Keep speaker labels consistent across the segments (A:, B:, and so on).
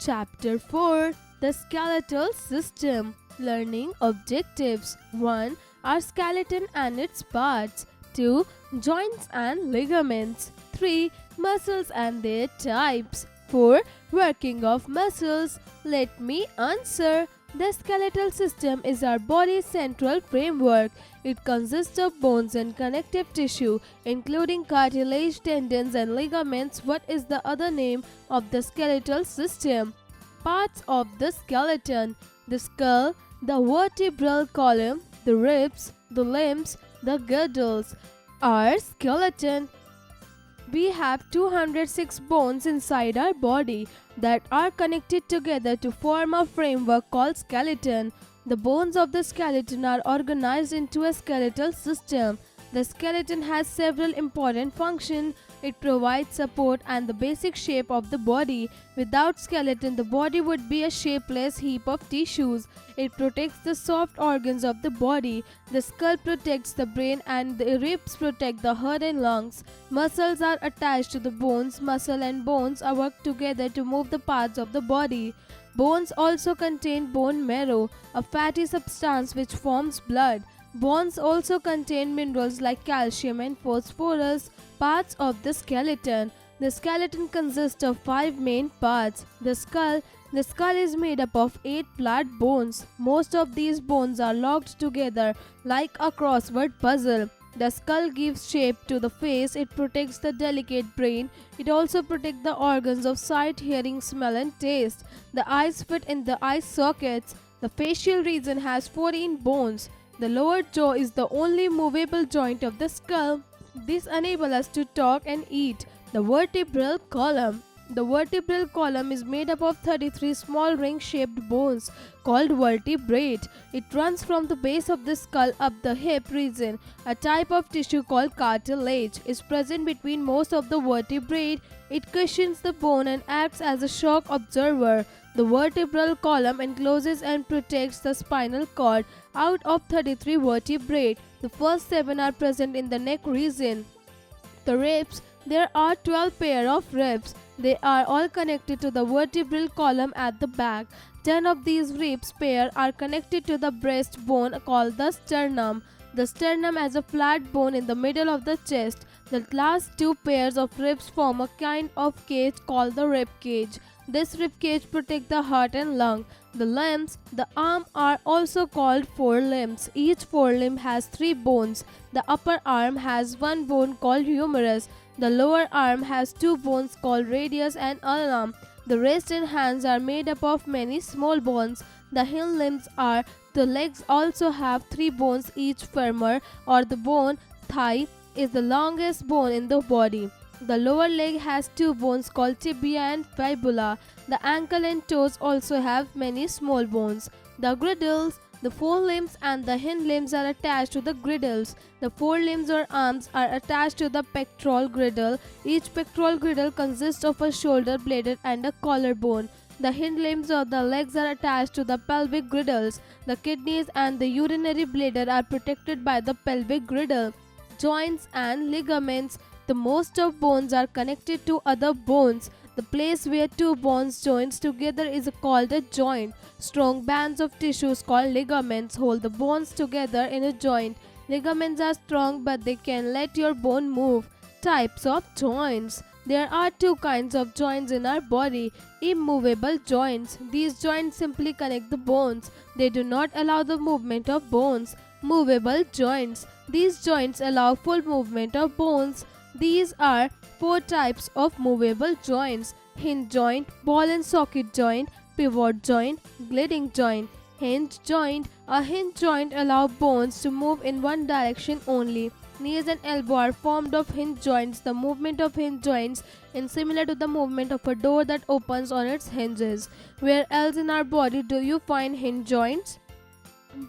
A: Chapter 4, The Skeletal System. Learning Objectives. 1. Our skeleton and its parts. 2. Joints and ligaments. 3. Muscles and their types. 4. Working of muscles. Let me answer. The skeletal system is our body's central framework. It consists of bones and connective tissue, including cartilage, tendons, and ligaments. What is the other name of the skeletal system? Parts of the skeleton: the skull, the vertebral column, the ribs, the limbs, the girdles. Our skeleton. We have 206 bones inside our body that are connected together to form a framework called skeleton. The bones of the skeleton are organized into a skeletal system. The skeleton has several important functions. It provides support and the basic shape of the body. Without skeleton, the body would be a shapeless heap of tissues. It protects the soft organs of the body. The skull protects the brain and the ribs protect the heart and lungs. Muscles are attached to the bones. Muscle and bones are work together to move the parts of the body. Bones also contain bone marrow, a fatty substance which forms blood. Bones also contain minerals like calcium and phosphorus. Parts of the skeleton. The skeleton consists of 5 main parts. The skull. The skull is made up of 8 flat bones. Most of these bones are locked together like a crossword puzzle. The skull gives shape to the face. It protects the delicate brain. It also protects the organs of sight, hearing, smell, and taste. The eyes fit in the eye sockets. The facial region has 14 bones. The lower jaw is the only movable joint of the skull. This enables us to talk and eat. The vertebral column. The vertebral column is made up of 33 small ring-shaped bones called vertebrae. It runs from the base of the skull up the hip region. A type of tissue called cartilage is present between most of the vertebrae. It cushions the bone and acts as a shock absorber. The vertebral column encloses and protects the spinal cord. Out of 33 vertebrae, the first 7 are present in the neck region. The ribs. There are 12 pair of ribs. They are all connected to the vertebral column at the back. 10 of these ribs pair are connected to the breastbone called the sternum. The sternum has a flat bone in the middle of the chest. The last 2 pairs of ribs form a kind of cage called the rib cage. This rib cage protects the heart and lung. The limbs. The arm are also called forelimbs. Each forelimb has 3 bones. The upper arm has 1 bone called humerus. The lower arm has 2 bones called radius and ulna. The wrist and hands are made up of many small bones. The hind limbs are. The legs also have 3 bones each. Femur or the bone thigh is the longest bone in the body. The lower leg has 2 bones called tibia and fibula. The ankle and toes also have many small bones. The girdles. The forelimbs and the hind limbs are attached to the girdles. The forelimbs or arms are attached to the pectoral girdle. Each pectoral girdle consists of a shoulder blade and a collarbone. The hind limbs or the legs are attached to the pelvic girdles. The kidneys and the urinary bladder are protected by the pelvic girdle. Joints and ligaments. The most of bones are connected to other bones. The place where 2 bones joins together is called a joint. Strong bands of tissues called ligaments hold the bones together in a joint. Ligaments are strong but they can let your bone move. Types of joints. There are 2 kinds of joints in our body. Immovable joints. These joints simply connect the bones. They do not allow the movement of bones. Movable joints. These joints allow full movement of bones. These are 4 types of movable joints: hinge joint, ball and socket joint, pivot joint, gliding joint. Hinge joint. A hinge joint allows bones to move in one direction only. Knees and elbow are formed of hinge joints. The movement of hinge joints is similar to the movement of a door that opens on its hinges. Where else in our body do you find hinge joints?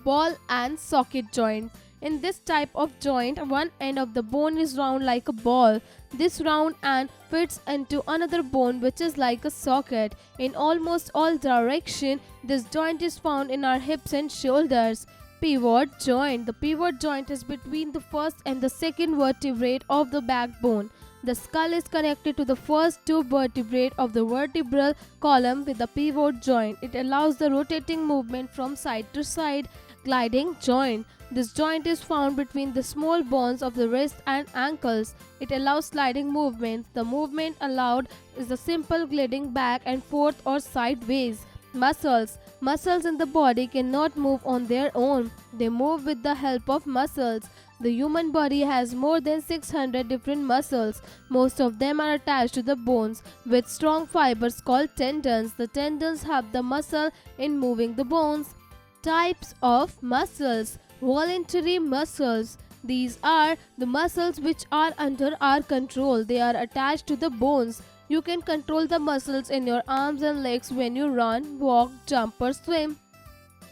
A: Ball and socket joint. In this type of joint, one end of the bone is round like a ball. This round end fits into another bone which is like a socket. In almost all directions, this joint is found in our hips and shoulders. Pivot joint. The pivot joint is between the first and the second vertebrae of the backbone. The skull is connected to the first two vertebrae of the vertebral column with a pivot joint. It allows the rotating movement from side to side. Gliding joint. This joint is found between the small bones of the wrist and ankles. It allows sliding movements. The movement allowed is a simple gliding back and forth or sideways. Muscles. Muscles in the body cannot move on their own. They move with the help of muscles. The human body has more than 600 different muscles. Most of them are attached to the bones with strong fibers called tendons. The tendons help the muscle in moving the bones. Types of muscles. Voluntary muscles. These are the muscles which are under our control. They are attached to the bones. You can control the muscles in your arms and legs when you run, walk, jump, or swim.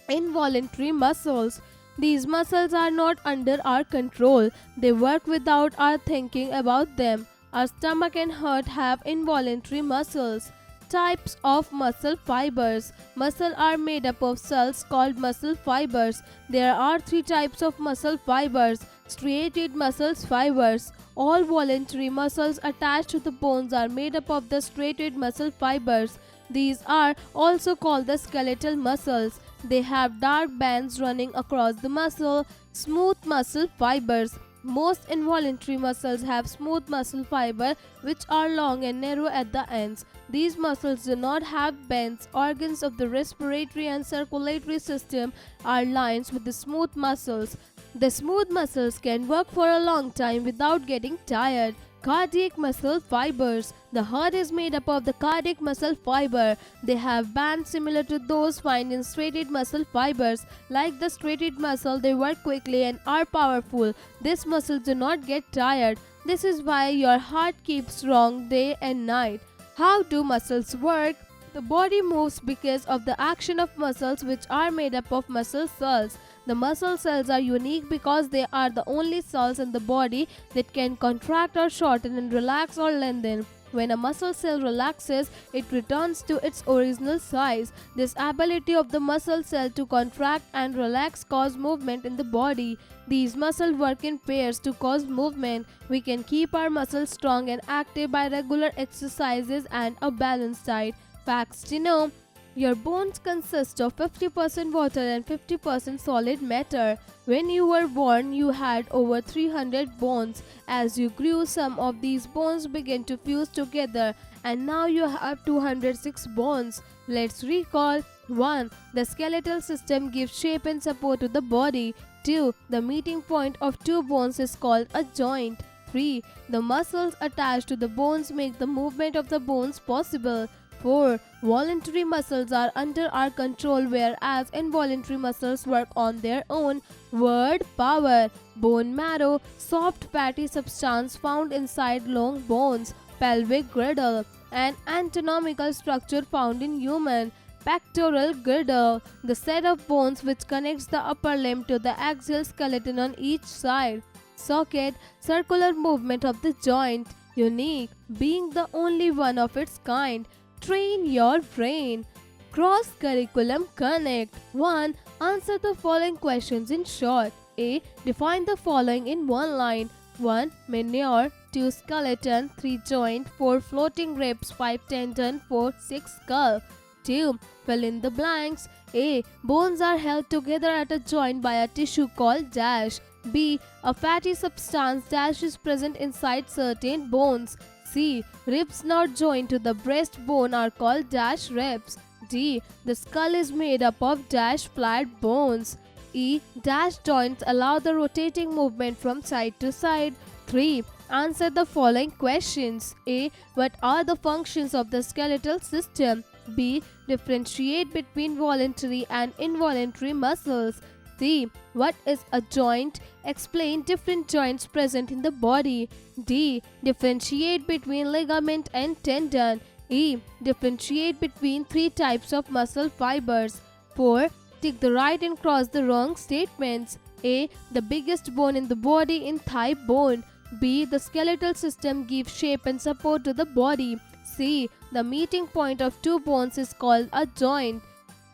A: Involuntary muscles. These muscles are not under our control. They work without our thinking about them. Our stomach and heart have involuntary muscles. Types of muscle fibers. Muscle are made up of cells called muscle fibers. There are three types of muscle fibers. Striated muscle fibers. All voluntary muscles attached to the bones are made up of the striated muscle fibers. These are also called the skeletal muscles. They have dark bands running across the muscle. Smooth muscle fibers. Most involuntary muscles have smooth muscle fiber which are long and narrow at the ends. These muscles do not have bends. Organs of the respiratory and circulatory system are lined with the smooth muscles. The smooth muscles can work for a long time without getting tired. Cardiac muscle fibers. The heart is made up of the cardiac muscle fiber. They have bands similar to those found in striated muscle fibers. Like the striated muscle, they work quickly and are powerful. These muscles do not get tired. This is why your heart keeps strong day and night. How do muscles work? The body moves because of the action of muscles which are made up of muscle cells. The muscle cells are unique because they are the only cells in the body that can contract or shorten and relax or lengthen. When a muscle cell relaxes, it returns to its original size. This ability of the muscle cell to contract and relax causes movement in the body. These muscles work in pairs to cause movement. We can keep our muscles strong and active by regular exercises and a balanced diet. Facts to know. Your bones consist of 50% water and 50% solid matter. When you were born, you had over 300 bones. As you grew, some of these bones began to fuse together, and now you have 206 bones. Let's recall. 1. The skeletal system gives shape and support to the body. 2. The meeting point of two bones is called a joint. 3. The muscles attached to the bones make the movement of the bones possible. 4. Voluntary muscles are under our control, whereas involuntary muscles work on their own. Word power. Bone marrow, soft fatty substance found inside long bones. Pelvic girdle, an anatomical structure found in human. Pectoral girdle, the set of bones which connects the upper limb to the axial skeleton on each side. Socket, circular movement of the joint. Unique, being the only one of its kind. Train your brain. Cross Curriculum Connect. 1. Answer the following questions in short. A. Define the following in one line. 1. Manure. 2. Skeleton. 3. Joint. 4. Floating ribs. 5. Tendon. 4. 6. Skull. 2. Fill in the blanks. A. Bones are held together at a joint by a tissue called dash. B. A fatty substance dash is present inside certain bones. C. Ribs not joined to the breastbone are called dash ribs. D. The skull is made up of dash flat bones. E. Dash joints allow the rotating movement from side to side. 3. Answer the following questions. A. What are the functions of the skeletal system? B. Differentiate between voluntary and involuntary muscles. C. What is a joint? Explain different joints present in the body. D. Differentiate between ligament and tendon. E. Differentiate between three types of muscle fibers. 4. Tick the right and cross the wrong statements. A. The biggest bone in the body in thigh bone. B. The skeletal system gives shape and support to the body. C. The meeting point of two bones is called a joint.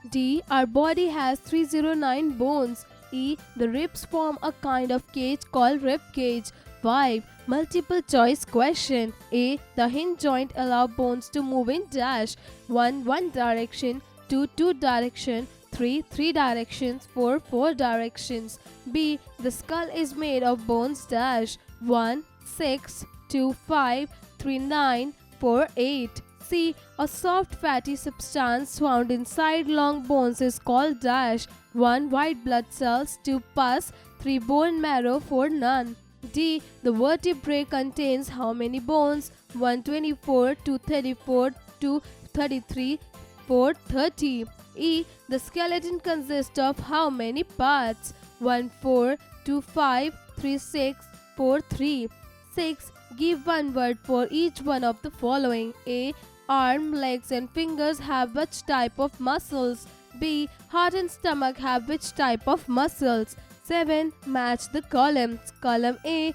A: D. Our body has 309 bones. E. The ribs form a kind of cage called rib cage. 5. Multiple choice question. A. The hinge joint allow bones to move in dash 1. One direction, 2. Two direction, 3. Three directions, 4. Four directions. B. The skull is made of bones dash 1. 6, 2. 5, 3. 9, 4. 8. C. A soft fatty substance found inside long bones is called dash 1. White blood cells, 2. Pus, 3. Bone marrow, 4. None. D. The vertebrae contains how many bones? 124, 234, 233, 430. E. The skeleton consists of how many parts? 1, 4, 2, 5, 3, 6, 4, 3. 6. Give one word for each one of the following. A. Arm, legs and fingers have which type of muscles? B. Heart and stomach have which type of muscles? 7. Match the columns. Column A.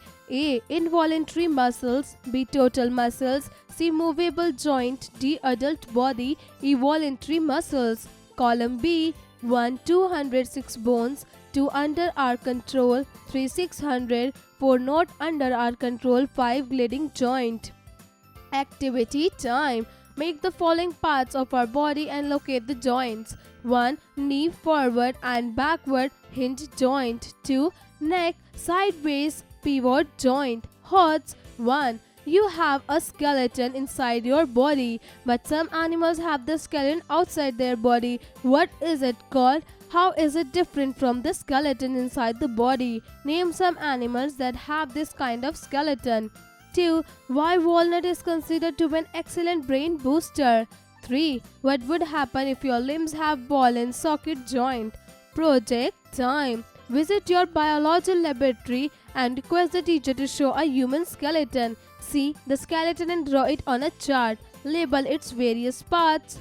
A: Involuntary muscles. B. Total muscles. C. Movable joint. D. Adult body. E. Voluntary muscles. Column B. 1. 206 bones. 2. Under our control. 3. 600. 4. Not under our control. 5. Gliding joint. Activity time. Make the following parts of our body and locate the joints. 1. Knee forward and backward hinge joint. 2. Neck sideways pivot joint. Horns. 1. You have a skeleton inside your body, but some animals have the skeleton outside their body. What is it called? How is it different from the skeleton inside the body? Name some animals that have this kind of skeleton. 2. Why walnut is considered to be an excellent brain booster. 3. What would happen if your limbs have ball and socket joint? Project time. Visit your biology laboratory and request the teacher to show a human skeleton. See the skeleton and draw it on a chart. Label its various parts.